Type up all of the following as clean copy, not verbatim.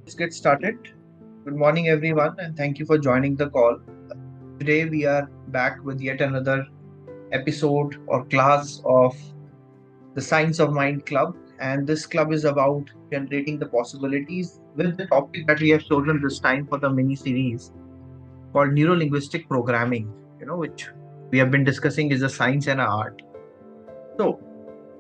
Let's get started. Good morning, everyone, and thank you for joining the call. Today, we are back with yet another episode or class of the Science of Mind Club. And this club is about generating the possibilities with the topic that we have chosen this time for the mini series called Neuro-Linguistic Programming, which we have been discussing is a science and an art. So,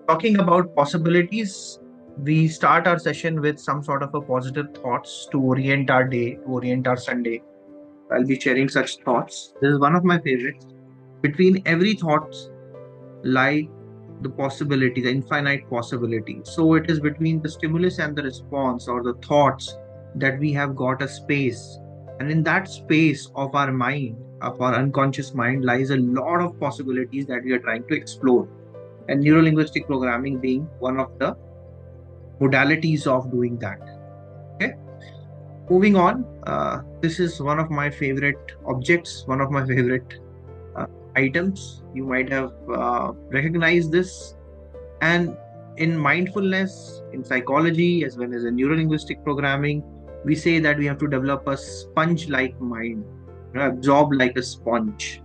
talking about possibilities, we start our session with some sort of a positive thoughts to orient our day, to orient our Sunday. I'll be sharing such thoughts. This is one of my favorites. Between every thought lie the possibility, the infinite possibility. So it is between the stimulus and the response or the thoughts that we have got a space. And in that space of our mind, of our unconscious mind, lies a lot of possibilities that we are trying to explore. And neuro-linguistic programming being one of the modalities of doing that. Okay. Moving on, this is one of my favorite objects, one of my favorite items. You might have recognized this. And in mindfulness, in psychology, as well as in neuro-linguistic programming, we say that we have to develop a sponge-like mind, absorb like a sponge.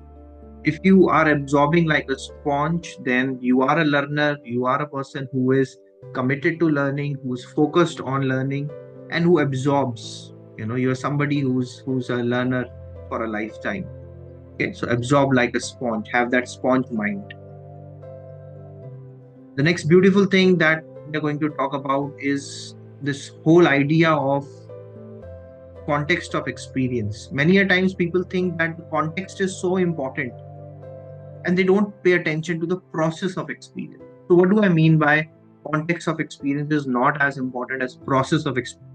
If you are absorbing like a sponge, then you are a learner, you are a person who is committed to learning, who's focused on learning, and who absorbs. You're somebody who's a learner for a lifetime. Okay, so absorb like a sponge, have that sponge mind. The next beautiful thing that we're going to talk about is this whole idea of context of experience. Many a times people think that the context is so important and they don't pay attention to the process of experience. So what do I mean by context of experience is not as important as process of experience?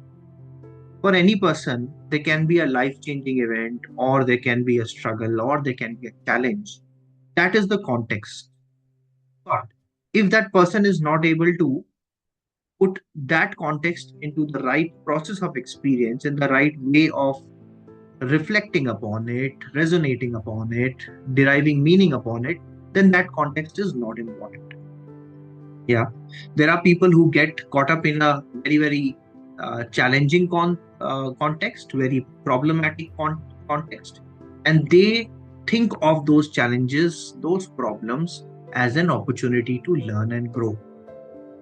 For any person, there can be a life-changing event, or there can be a struggle, or there can be a challenge. That is the context. But if that person is not able to put that context into the right process of experience, in the right way of reflecting upon it, resonating upon it, deriving meaning upon it, then that context is not important. Yeah, there are people who get caught up in a very challenging context, very problematic context, and they think of those challenges, those problems as an opportunity to learn and grow.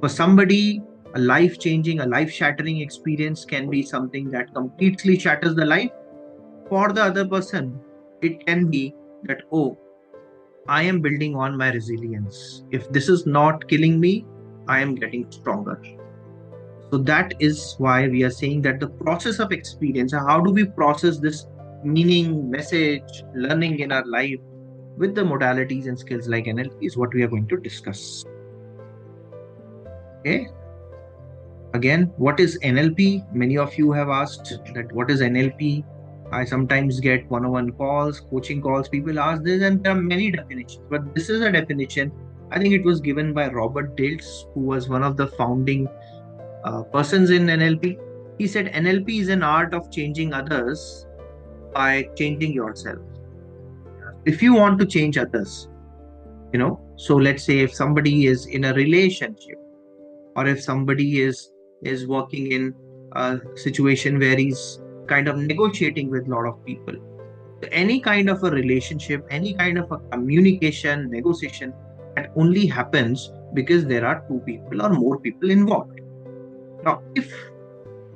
For somebody, a life-changing, a life-shattering experience can be something that completely shatters the life. For the other person, it can be that, oh, I am building on my resilience. If this is not killing me, I am getting stronger. So that is why we are saying that the process of experience, how do we process this meaning, message, learning in our life with the modalities and skills like NLP is what we are going to discuss. Okay. Again, what is NLP? Many of you have asked that what is NLP? I sometimes get one-on-one calls, coaching calls. People ask this, and there are many definitions. But this is a definition. I think it was given by Robert Dilts, who was one of the founding persons in NLP. He said NLP is an art of changing others by changing yourself. If you want to change others, so let's say if somebody is in a relationship, or if somebody is working in a situation where he's kind of negotiating with a lot of people. Any kind of a relationship, any kind of a communication, negotiation, that only happens because there are two people or more people involved. Now, if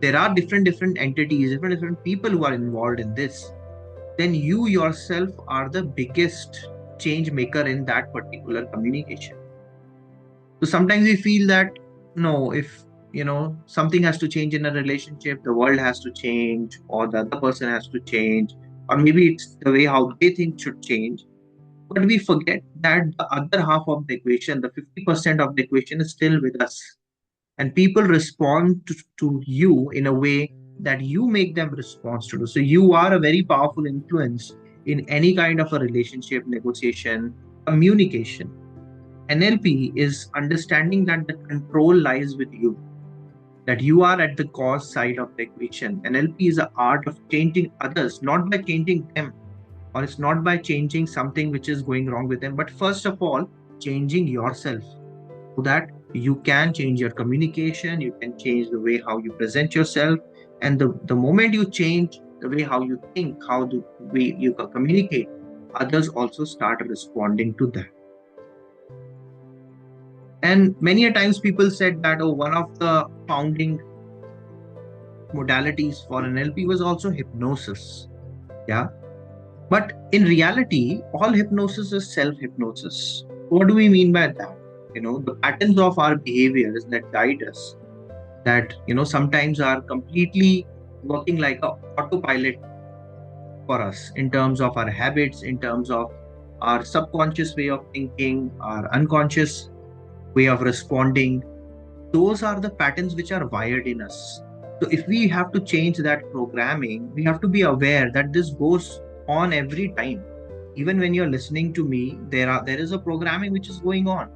there are different entities, different people who are involved in this, then you yourself are the biggest change maker in that particular communication. So sometimes we feel that, no, if something has to change in a relationship, the world has to change, or the other person has to change, or maybe it's the way how they think should change. But we forget that the other half of the equation, the 50% of the equation, is still with us. And people respond to you in a way that you make them respond to. So you are a very powerful influence in any kind of a relationship, negotiation, communication. NLP is understanding that the control lies with you, that you are at the cause side of the equation. NLP is the art of changing others, not by changing them, or it's not by changing something which is going wrong with them, but first of all, changing yourself, so that you can change your communication, you can change the way how you present yourself, And the moment you change the way how you think, how the way you communicate, others also start responding to that. And many a times people said that, oh, one of the founding modalities for NLP was also hypnosis. Yeah. But in reality, all hypnosis is self hypnosis. What do we mean by that? The patterns of our behaviors that guide us, that, sometimes are completely working like a autopilot for us in terms of our habits, in terms of our subconscious way of thinking, our unconscious way of responding. Those are the patterns which are wired in us. So if we have to change that programming, we have to be aware that this goes on every time. Even when you're listening to me, there is a programming which is going on.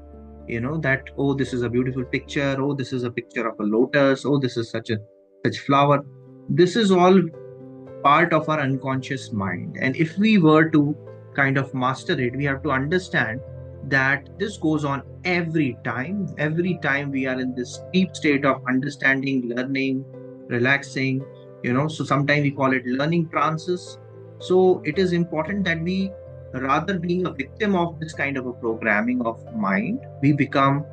That, oh, this is a beautiful picture, oh, this is a picture of a lotus, oh, this is such flower. This is all part of our unconscious mind. And if we were to kind of master it, we have to understand that this goes on every time we are in this deep state of understanding, learning, relaxing. So sometimes we call it learning trances. So it is important that we, rather being a victim of this kind of a programming of mind, we become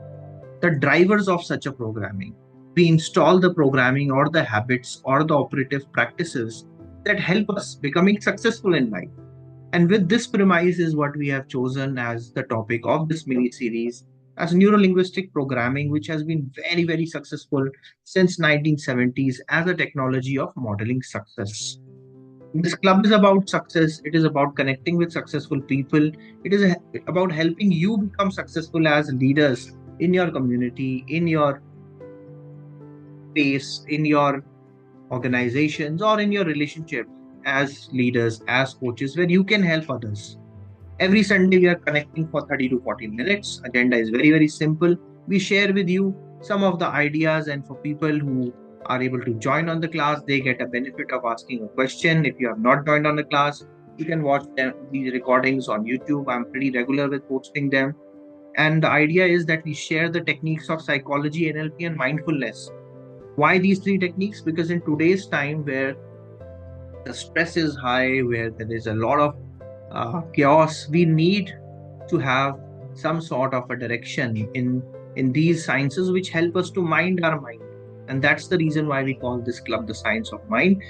the drivers of such a programming. We install the programming or the habits or the operative practices that help us becoming successful in life. And with this premise is what we have chosen as the topic of this mini series as neuro-linguistic programming, which has been very, very successful since 1970s as a technology of modeling success. This club is about success. It is about connecting with successful people. It is about helping you become successful as leaders in your community, in your space, in your organizations, or in your relationships as leaders, as coaches, where you can help others. Every Sunday, we are connecting for 30 to 40 minutes. Agenda is very, very simple. We share with you some of the ideas, and for people who are able to join on the class, they get a benefit of asking a question. If you have not joined on the class, you can watch these recordings on YouTube. I'm pretty regular with posting them. And the idea is that we share the techniques of psychology, NLP, and mindfulness. Why these three techniques? Because in today's time, where the stress is high, where there is a lot of chaos, we need to have some sort of a direction in these sciences which help us to mind our mind. And that's the reason why we call this club the Science of Mind.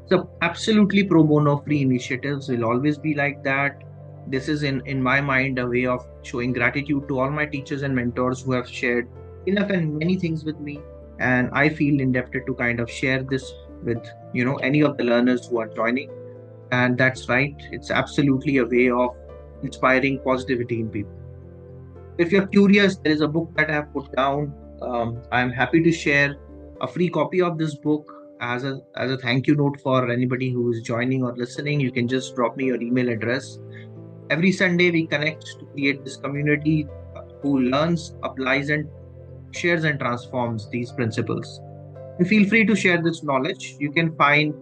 So absolutely pro bono free initiatives will always be like that. This is in my mind a way of showing gratitude to all my teachers and mentors who have shared enough and many things with me. And I feel indebted to kind of share this with any of the learners who are joining. And that's right, it's absolutely a way of inspiring positivity in people. If you're curious, there is a book that I have put down. I'm happy to share a free copy of this book as a thank you note for anybody who is joining or listening. You can just drop me your email address. Every Sunday, we connect to create this community who learns, applies, and shares and transforms these principles. And feel free to share this knowledge. You can find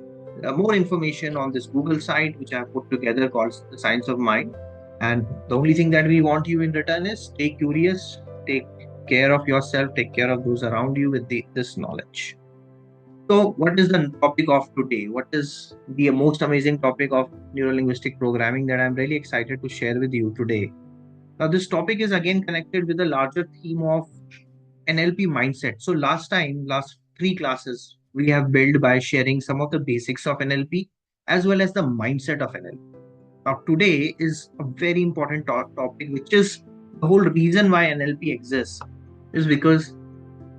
more information on this Google site, which I have put together called The Science of Mind. And the only thing that we want you in return is stay curious, take care of yourself, take care of those around you with this knowledge. So, what is the topic of today? What is the most amazing topic of neuro-linguistic programming that I'm really excited to share with you today? Now, this topic is again connected with the larger theme of NLP mindset. So, last three classes, we have built by sharing some of the basics of NLP as well as the mindset of NLP. Now, today is a very important topic, which is the whole reason why NLP exists, is because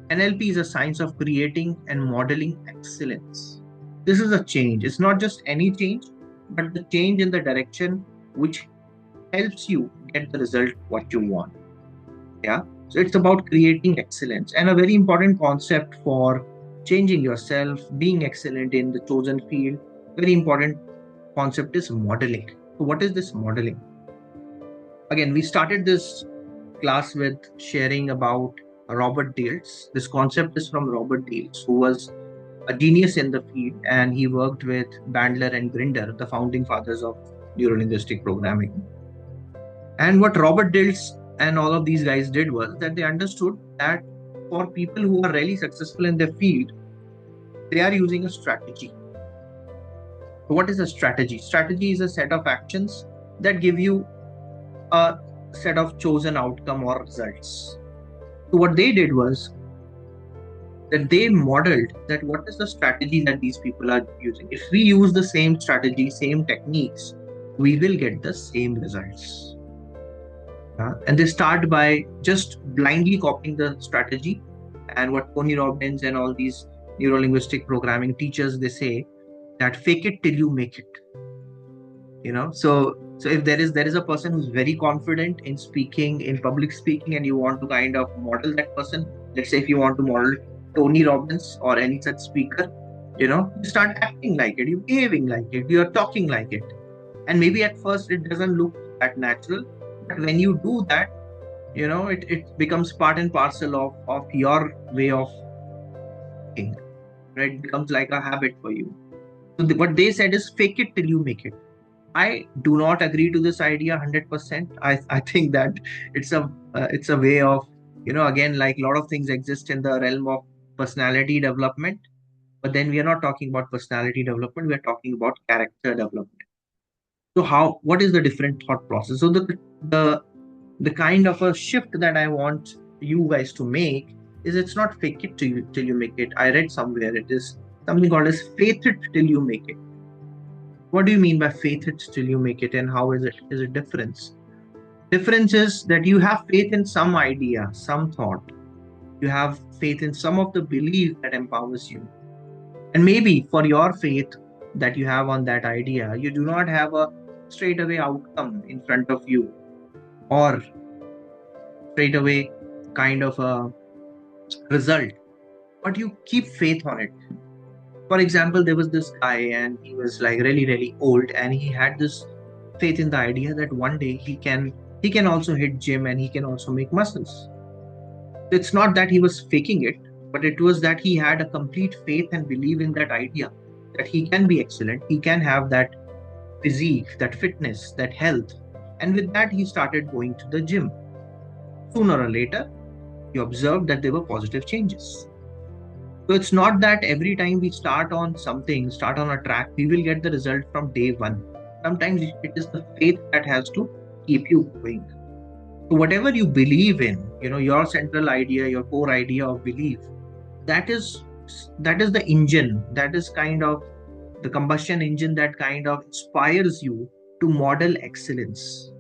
NLP is a science of creating and modeling excellence. This is a change. It's not just any change, but the change in the direction which helps you get the result what you want. Yeah. So it's about creating excellence, and a very important concept for changing yourself, being excellent in the chosen field. Very important concept is modeling. So what is this modeling? Again, we started this class with sharing about Robert Dales. This concept is from Robert Dales, who was a genius in the field, and he worked with Bandler and Grinder, the founding fathers of neuro-linguistic programming. And what Robert Dales and all of these guys did was that they understood that for people who are really successful in their field, They are using a strategy. So what is a strategy? Strategy is a set of actions that give you a set of chosen outcome or results. So what they did was that they modeled that what is the strategy that these people are using. If we use the same strategy, same techniques, we will get the same results. And they start by just blindly copying the strategy. And what Tony Robbins and all these neuro-linguistic programming teachers, they say that fake it till you make it. So if there is a person who's very confident in speaking, in public speaking, and you want to kind of model that person, let's say if you want to model Tony Robbins or any such speaker, you start acting like it, you're behaving like it, you're talking like it. And maybe at first it doesn't look that natural, but when you do that, it becomes part and parcel of your way of thinking, right? It becomes like a habit for you. So what they said is fake it till you make it. I do not agree to this idea 100%. I think that it's a way of, again, like a lot of things exist in the realm of personality development, but then we are not talking about personality development. We are talking about character development. So what is the different thought process? So the kind of a shift that I want you guys to make is it's not fake it till you make it. I read somewhere it is something called as faith it till you make it. What do you mean by faith it till you make it, and how is it difference? Difference is that you have faith in some idea, some thought. You have faith in some of the belief that empowers you. And maybe for your faith that you have on that idea, you do not have a straightaway outcome in front of you, or straightaway kind of a result, but you keep faith on it. For example, there was this guy and he was like really, really old, and he had this faith in the idea that one day he can also hit gym and he can also make muscles. It's not that he was faking it, but it was that he had a complete faith and belief in that idea that he can be excellent, he can have that physique, that fitness, that health. And with that, he started going to the gym. Sooner or later, he observed that there were positive changes. So it's not that every time we start on something, start on a track, we will get the result from day one. Sometimes it is the faith that has to keep you going. So whatever you believe in, your central idea, your core idea of belief, that is the engine, that is kind of the combustion engine that kind of inspires you to model excellence.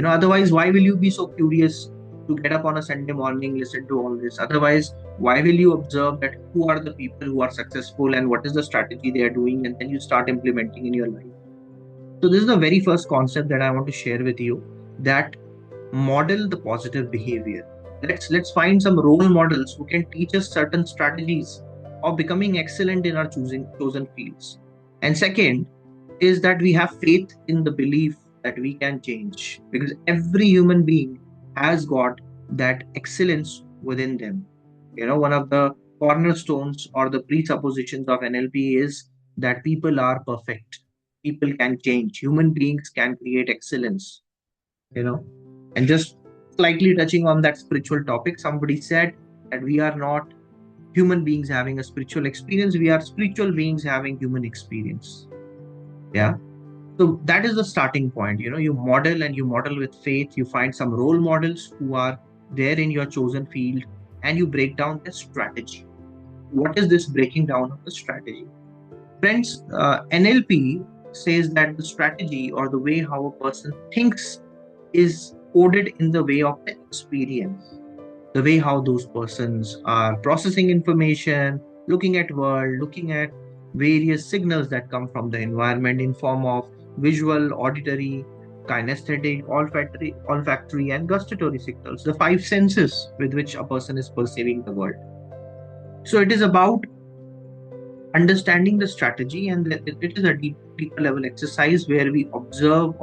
Otherwise, why will you be so curious to get up on a Sunday morning, listen to all this? Otherwise, why will you observe that who are the people who are successful and what is the strategy they are doing, and then you start implementing in your life? So this is the very first concept that I want to share with you, that model the positive behavior. Let's find some role models who can teach us certain strategies of becoming excellent in our chosen fields. And second is that we have faith in the belief that we can change, because every human being has got that excellence within them. One of the cornerstones or the presuppositions of NLP is that people are perfect. People can change. Human beings can create excellence. And just slightly touching on that spiritual topic, somebody said that we are not human beings having a spiritual experience, we are spiritual beings having human experience. Yeah. So that is the starting point. You model, and you model with faith. You find some role models who are there in your chosen field, and you break down the strategy. What is this breaking down of the strategy? Friends, NLP says that the strategy, or the way how a person thinks, is coded in the way of the experience, the way how those persons are processing information, looking at world, looking at various signals that come from the environment in form of visual, auditory, kinesthetic, olfactory and gustatory signals, the five senses with which a person is perceiving the world. So it is about understanding the strategy, and it is a deeper level exercise where we observe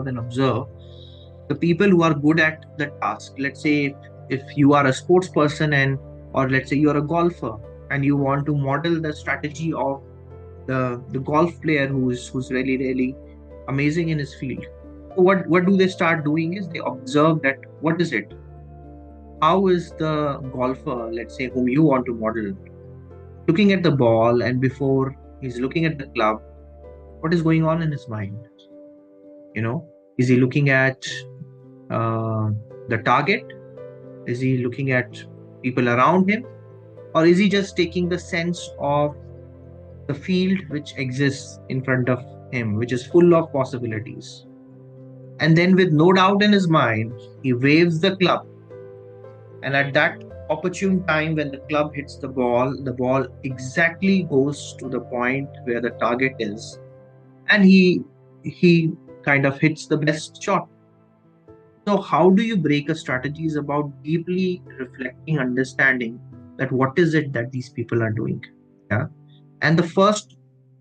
and observe the people who are good at the task. Let's say if you are a sports person, or let's say you're a golfer, and you want to model the strategy of the golf player who's really, really amazing in his field. So what do they start doing is they observe that what is it? How is the golfer, let's say, whom you want to model? looking at the ball, and before he's looking at the club, what is going on in his mind? You know, is he looking at uh, the target? Is he looking at people around him? Or is he just taking the sense of the field which exists in front of him, which is full of possibilities? And then, with no doubt in his mind, he waves the club. And at that opportune time, when the club hits the ball exactly goes to the point where the target is, and he kind of hits the best shot. So how do you break a strategy is about deeply reflecting, understanding that what is it that these people are doing. Yeah. And the first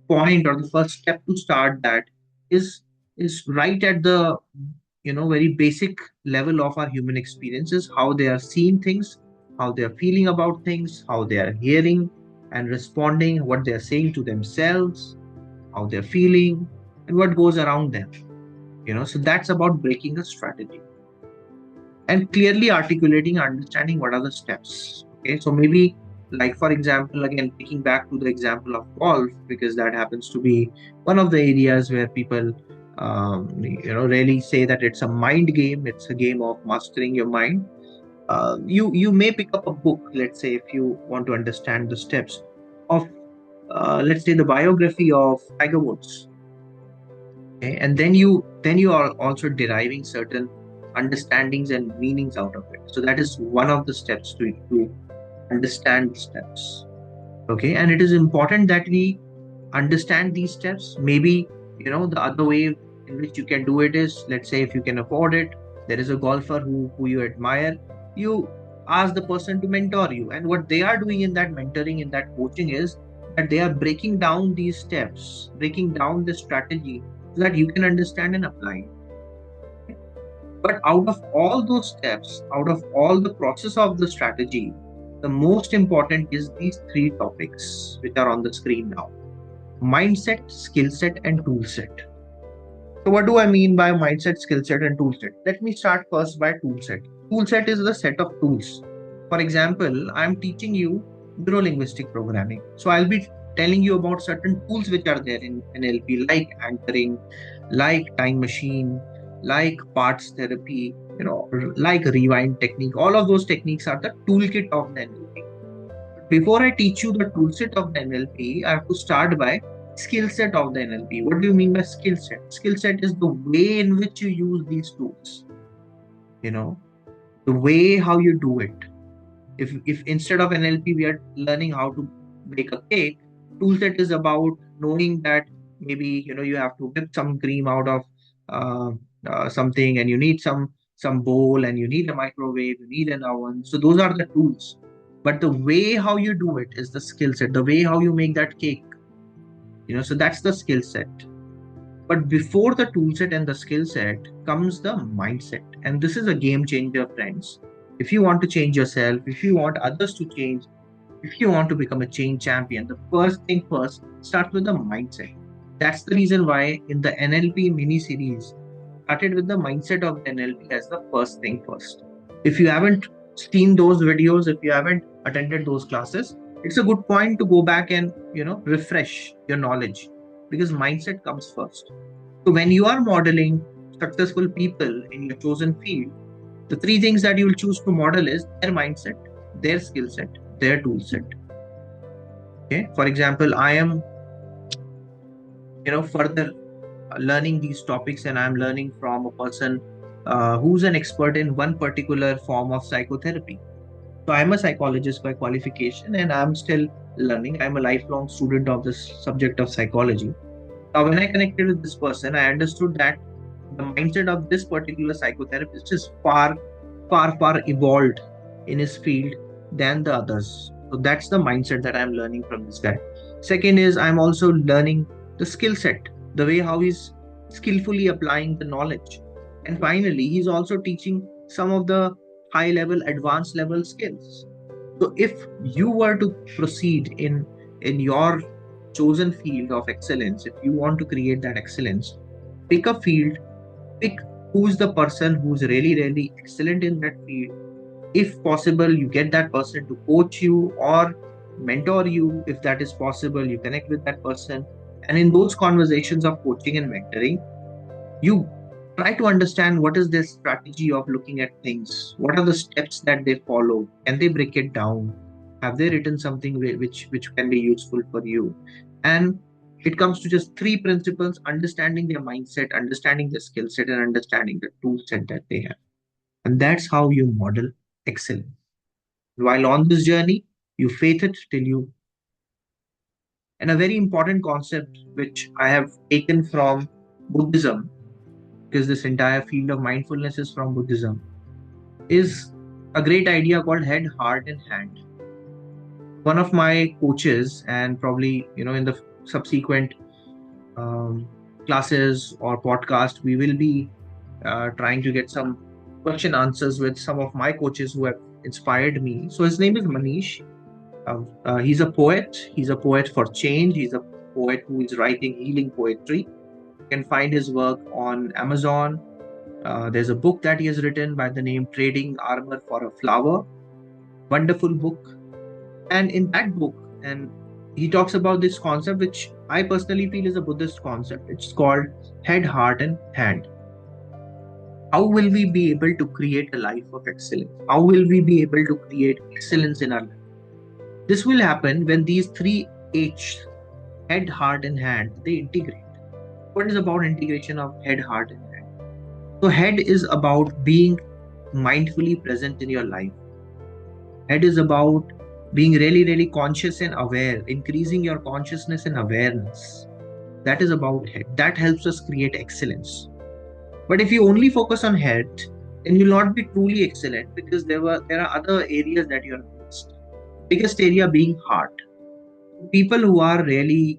point or the first step to start that is is right at the very basic level of our human experiences, how they are seeing things, how they are feeling about things, how they are hearing and responding, what they are saying to themselves, how they're feeling, and what goes around them. So that's about breaking a strategy and clearly articulating, understanding what are the steps. Okay, so maybe, like for example, again picking back to the example of golf, because that happens to be one of the areas where people really say that it's a mind game, it's a game of mastering your mind. You may pick up a book, let's say, if you want to understand the steps of let's say the biography of Tiger Woods. Okay, and then you are also deriving certain understandings and meanings out of it. So that is one of the steps to understand the steps. Okay, and it is important that we understand these steps. Maybe the other way in which you can do it is, let's say, if you can afford it, there is a golfer who you admire, you ask the person to mentor you, and what they are doing in that mentoring, in that coaching, is that they are breaking down these steps, breaking down the strategy so that you can understand and apply it. But out of all those steps, out of all the process of the strategy, the most important is these three topics which are on the screen now: mindset, skill set, and tool set. So, what do I mean by mindset, skill set, and tool set? Let me start first by tool set. Tool set is the set of tools. For example, I'm teaching you neuro-linguistic programming. So, I'll be telling you about certain tools which are there in NLP, like anchoring, like time machine, like parts therapy, like rewind technique. All of those techniques are the toolkit of the NLP. Before I teach you the toolset of the NLP, I have to start by skill set of the NLP. What do you mean by skill set? Skill set is the way in which you use these tools. The way how you do it. If instead of NLP we are learning how to bake a cake, toolset is about knowing that maybe you have to whip some cream out of uh, something, and you need some bowl, and you need a microwave, you need an oven. So those are the tools. But the way how you do it is the skill set. The way how you make that cake, so that's the skill set. But before the tool set and the skill set comes the mindset. And this is a game changer, friends. If you want to change yourself, if you want others to change, if you want to become a change champion, the first thing first, start with the mindset. That's the reason why in the NLP mini series, started with the mindset of NLP as the first thing first. If you haven't seen those videos, if you haven't attended those classes, it's a good point to go back and refresh your knowledge, because mindset comes first. So when you are modeling successful people in your chosen field, the three things that you will choose to model is their mindset, their skill set, their tool set. Okay. For example, I am further learning these topics, and I'm learning from a person who's an expert in one particular form of psychotherapy. So I'm a psychologist by qualification, and I'm still learning. I'm a lifelong student of this subject of psychology. Now, when I connected with this person, I understood that the mindset of this particular psychotherapist is far, far, far evolved in his field than the others. So that's the mindset that I'm learning from this guy. Second is, I'm also learning the skill set, the way how he's skillfully applying the knowledge. And finally, he's also teaching some of the high level, advanced level skills. So if you were to proceed in your chosen field of excellence, if you want to create that excellence, pick a field, pick who's the person who's really, really excellent in that field. If possible, you get that person to coach you, or mentor you if that is possible. You connect with that person, and in those conversations of coaching and mentoring, you try to understand what is their strategy of looking at things, what are the steps that they follow, can they break it down, have they written something which can be useful for you. And it comes to just three principles: understanding their mindset, understanding their skill set, and understanding the tool set that they have. And that's how you model excellence. While on this journey, you faith it till you. And a very important concept which I have taken from Buddhism, because this entire field of mindfulness is from Buddhism, is a great idea called head, heart, and hand. One of my coaches, and probably in the subsequent um, classes or podcast, we will be trying to get some question answers with some of my coaches who have inspired me. So his name is Manish. He's a poet. He's a poet for change. He's a poet who is writing healing poetry. You can find his work on Amazon. There's a book that he has written by the name Trading Armor for a Flower. Wonderful book. And in that book, and he talks about this concept, which I personally feel is a Buddhist concept. It's called head, heart, and hand. How will we be able to create a life of excellence? How will we be able to create excellence in our life? This will happen when these three H's, head, heart, and hand, they integrate. What is about integration of head, heart, and hand? So head is about being mindfully present in your life. Head is about being really, really conscious and aware, increasing your consciousness and awareness. That is about head. That helps us create excellence. But if you only focus on head, then you'll not be truly excellent, because there are other areas that you're missed. Biggest area being heart. People who are really,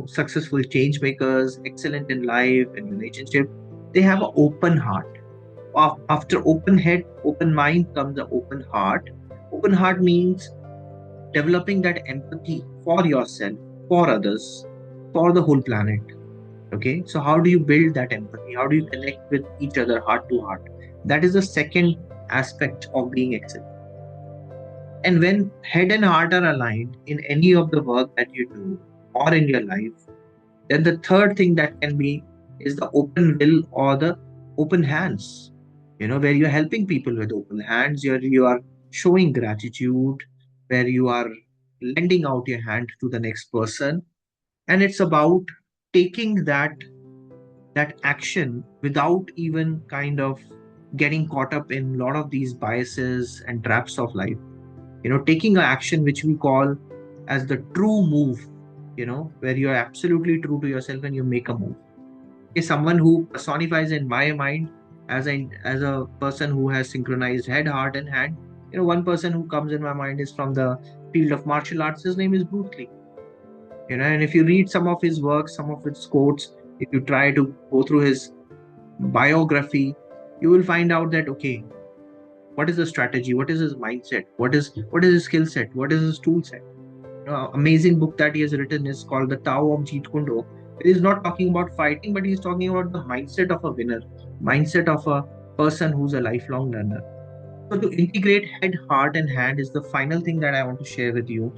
successful change makers, excellent in life and relationship, they have an open heart. After open head, open mind comes the open heart. Open heart means developing that empathy for yourself, for others, for the whole planet. Okay, so how do you build that empathy? How do you connect with each other heart to heart? That is the second aspect of being excellent. And when head and heart are aligned in any of the work that you do or in your life, then the third thing that can be is the open will or the open hands. Where you're helping people with open hands, you are showing gratitude, where you are lending out your hand to the next person. And it's about taking that action without even kind of getting caught up in a lot of these biases and traps of life. Taking an action which we call as the true move, where you're absolutely true to yourself and you make a move. Is someone who personifies in my mind as a person who has synchronized head, heart, and hand. One person who comes in my mind is from the field of martial arts. His name is Bruce Lee. And if you read some of his works, some of his quotes, if you try to go through his biography, you will find out that okay, what is the strategy? What is his mindset? What is his skill set? What is his tool set? Amazing book that he has written is called The Tao of Jeet Kune Do. He's not talking about fighting, but he's talking about the mindset of a winner, mindset of a person who's a lifelong learner. So to integrate head, heart, and hand is the final thing that I want to share with you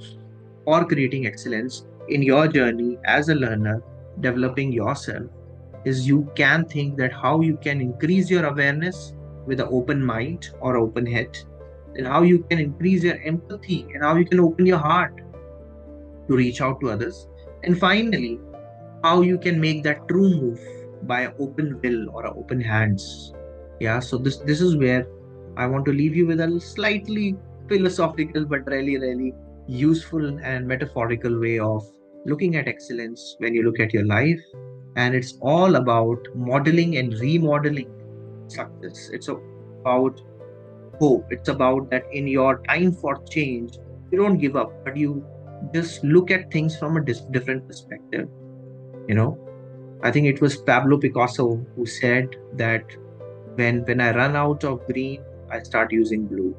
for creating excellence in your journey as a learner, developing yourself, is you can think that how you can increase your awareness with an open mind or open head, and how you can increase your empathy and how you can open your heart to reach out to others. And finally, how you can make that true move by an open will or open hands. Yeah, so this is where I want to leave you with a slightly philosophical but really, really useful and metaphorical way of looking at excellence when you look at your life. And it's all about modeling and remodeling success. It's about hope. It's about that in your time for change, you don't give up, but you just look at things from a different perspective. You know, I think it was Pablo Picasso who said that when I run out of green, I start using blue.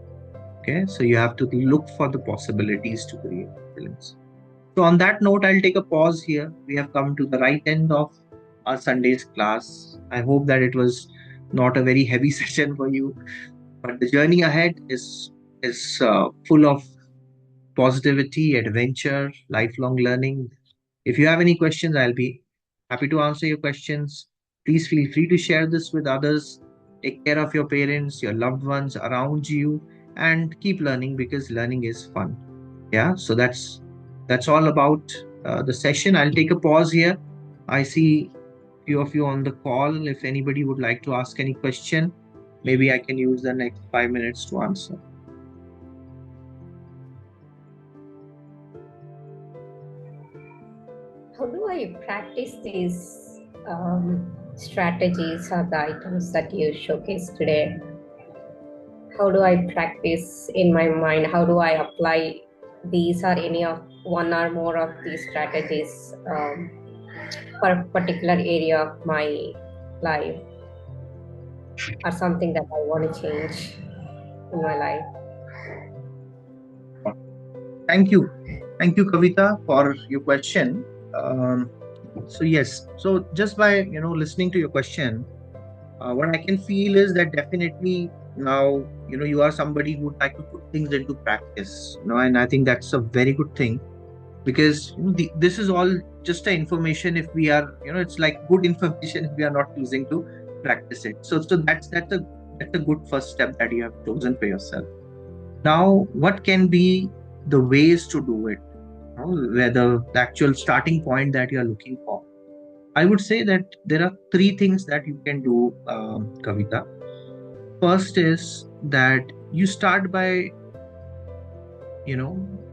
Okay, so you have to look for the possibilities to create excellence. So on that note, I'll take a pause here. We have come to the right end of our Sunday's class. I hope that it was not a very heavy session for you, but the journey ahead is full of positivity, adventure, lifelong learning. If you have any questions, I'll be happy to answer your questions. Please feel free to share this with others. Take care of your parents, your loved ones around you, and keep learning because learning is fun. Yeah, so that's all about the session. I'll take a pause here. I see few of you on the call. If anybody would like to ask any question, maybe I can use the next 5 minutes to answer. How do I practice these strategies or the items that you showcased today? How do I practice in my mind? How do I apply these or any of one or more of these strategies for a particular area of my life or something that I want to change in my life? Thank you. Thank you, Kavita, for your question. Um, so yes, so just by listening to your question, what I can feel is that definitely now you are somebody who would like to put things into practice, and I think that's a very good thing because this is all just a information. If we are, it's like good information if we are not choosing to practice it. So that's a good first step that you have chosen for yourself. Now, what can be the ways to do it? Where the actual starting point that you are looking for. I would say that there are three things that you can do, Kavita. First is that you start by,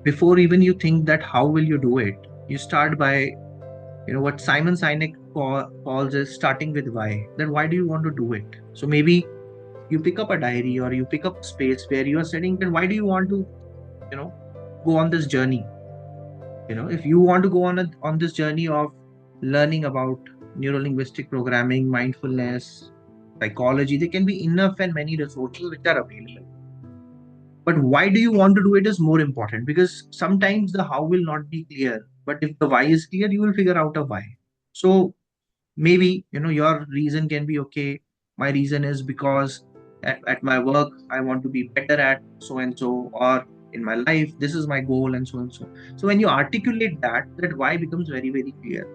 before even you think that how will you do it, you start by, what Simon Sinek calls is starting with why. Then why do you want to do it? So maybe you pick up a diary or you pick up a space where you are sitting, then why do you want to, you know, go on this journey? If you want to go on this journey of learning about neuro-linguistic programming, mindfulness, psychology, there can be enough and many resources which are available. But why do you want to do it is more important because sometimes the how will not be clear. But if the why is clear, you will figure out a why. So maybe your reason can be okay. My reason is because at my work I want to be better at so and so, or in my life this is my goal and so and so. So when you articulate that why becomes very very clear.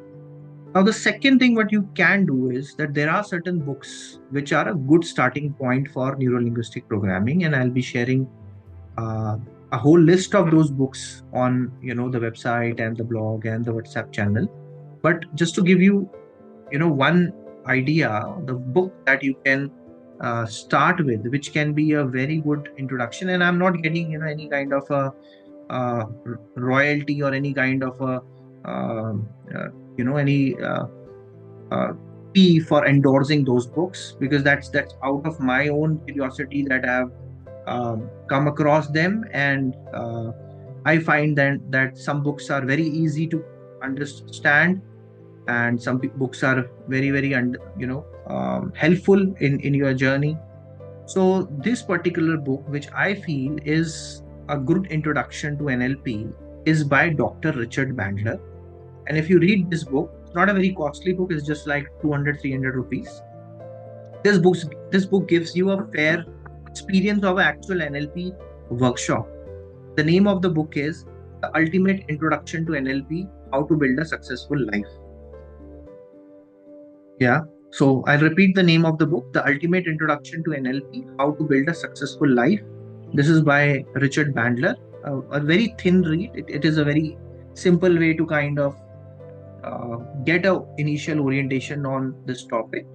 Now the second thing what you can do is that there are certain books which are a good starting point for neuro-linguistic programming, and I'll be sharing uh, a whole list of those books on the website and the blog and the WhatsApp channel. But just to give you one idea, the book that you can start with, which can be a very good introduction, and I'm not getting any kind of a royalty or any kind of a any uh, fee for endorsing those books, because that's out of my own curiosity that I have come across them. And I find that some books are very easy to understand, and some books are very very helpful in your journey. So this particular book, which I feel is a good introduction to NLP, is by Dr. Richard Bandler. And if you read this book, it's not a very costly book, it's just like 200 300 rupees. This book gives you a fair experience of an actual NLP workshop. The name of the book is The Ultimate Introduction to NLP: How to Build a Successful Life. Yeah. So I'll repeat the name of the book: The Ultimate Introduction to NLP: How to Build a Successful Life. This is by Richard Bandler. A very thin read. It is a very simple way to kind of get a initial orientation on this topic.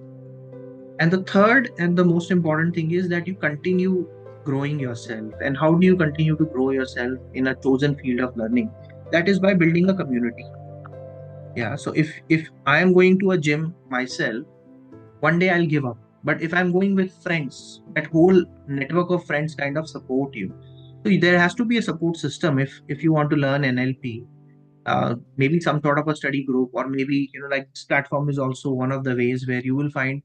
And the third and the most important thing is that you continue growing yourself. And how do you continue to grow yourself in a chosen field of learning? That is by building a community. Yeah. So if I am going to a gym myself, one day I'll give up. But if I'm going with friends, that whole network of friends kind of support you. So there has to be a support system if you want to learn NLP. Maybe some sort of a study group, or maybe like this platform is also one of the ways where you will find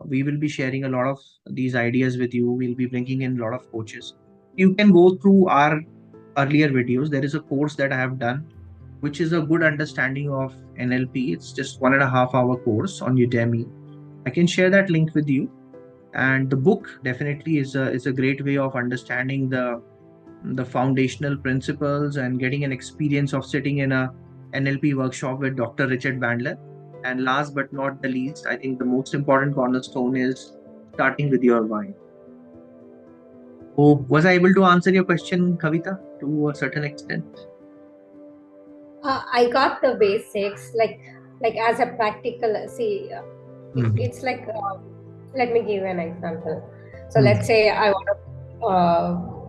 we will be sharing a lot of these ideas with you. We'll be bringing in a lot of coaches. You can go through our earlier videos. There is a course that I have done, which is a good understanding of NLP. It's just 1.5 hour course on Udemy. I can share that link with you. And the book definitely is a great way of understanding the foundational principles and getting an experience of sitting in a NLP workshop with Dr. Richard Bandler. And last but not the least, I think the most important cornerstone is starting with your why. So, was I able to answer your question, Kavita, to a certain extent? I got the basics, like as a practical. See, it's like let me give you an example. So let's say I want to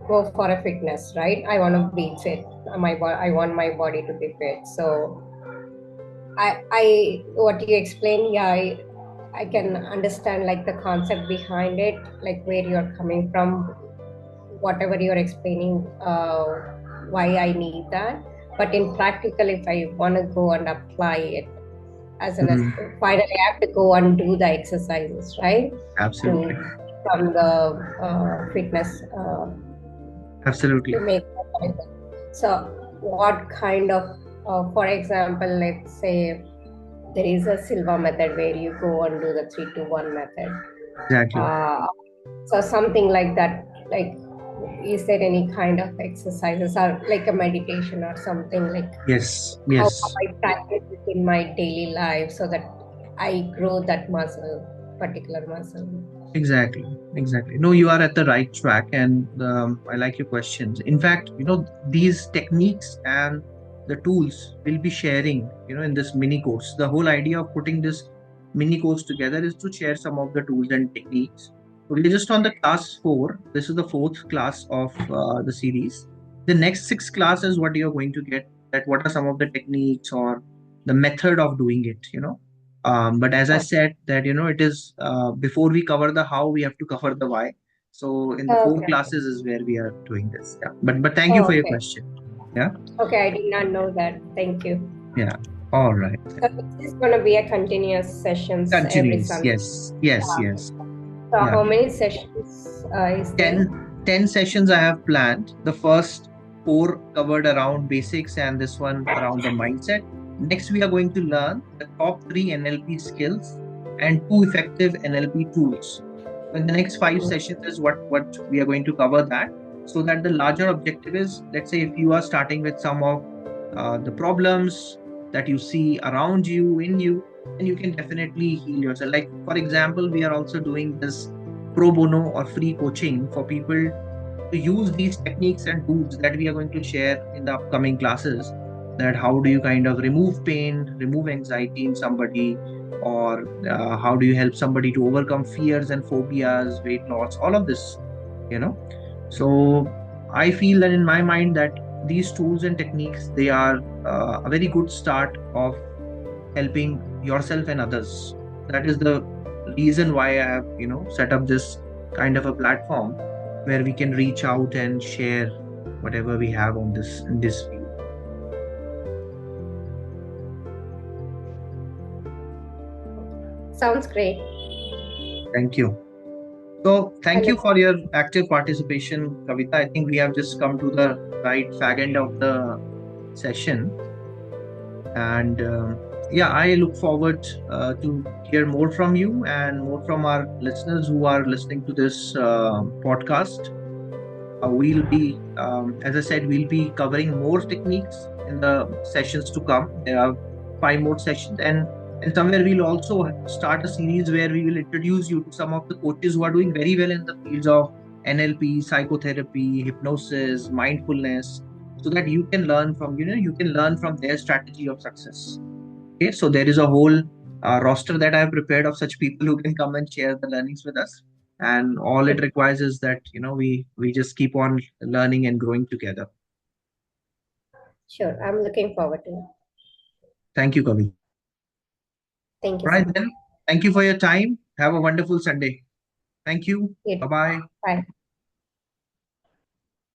go for a fitness, right? I want to be fit. I want my body to be fit. So I what you explained, yeah, I can understand like the concept behind it, like where you're coming from, whatever you're explaining, why I need that. But in practical, if I want to go and apply it as an finally, I have to go and do the exercises, right? Absolutely. To from the fitness Absolutely. to make. So, what kind of, for example, let's say there is a silver method where you go and do the 3-2-1 method. Exactly. So something like that, like, is there any kind of exercises or like a meditation or something, like Yes. how Yes. I practice it in my daily life so that I grow that particular muscle? Exactly, exactly. No, you are at the right track, and I like your questions. In fact, these techniques and the tools we'll be sharing, in this mini course. The whole idea of putting this mini course together is to share some of the tools and techniques. We're just on the class 4. This is the fourth class of the series. The next 6 classes, what you're going to get, that what are some of the techniques or the method of doing it. But as I said, that it is before we cover the how, we have to cover the why. So in the 4 classes is where we are doing this. Yeah. But thank you for your question. Yeah. Okay, I did not know that. Thank you. Yeah. All right. So this is going to be a continuous sessions every Continuous. Sunday. Yes. Yes. Yes. So Yeah. how many sessions is there? 10 sessions I have planned. The first 4 covered around basics, and this one around the mindset. Next, we are going to learn the top 3 NLP skills and 2 effective NLP tools. In the next 5 sessions is what we are going to cover that, so that the larger objective is, let's say, if you are starting with some of the problems that you see around you, in you, then you can definitely heal yourself. Like, for example, we are also doing this pro bono or free coaching for people to use these techniques and tools that we are going to share in the upcoming classes. That how do you kind of remove pain, remove anxiety in somebody, or how do you help somebody to overcome fears and phobias, weight loss, all of this. So I feel that in my mind that these tools and techniques, they are a very good start of helping yourself and others. That is the reason why I have set up this kind of a platform where we can reach out and share whatever we have on this in this field. Sounds great. Thank you. So thank you for your active participation, Kavita. I think we have just come to the right fag end of the session. And yeah, I look forward to hear more from you and more from our listeners who are listening to this podcast. We'll be, as I said, we'll be covering more techniques in the sessions to come. There are 5 more sessions, and somewhere we'll also start a series where we will introduce you to some of the coaches who are doing very well in the fields of NLP, psychotherapy, hypnosis, mindfulness, so that you can learn from you can learn from their strategy of success. Okay, so there is a whole roster that I have prepared of such people who can come and share the learnings with us. And all it requires is that we just keep on learning and growing together. Sure, I'm looking forward to it. Thank you, Kavita. Thank you All so right much. then. Thank you for your time. Have a wonderful Sunday. Thank you. Yeah. Bye bye. Bye.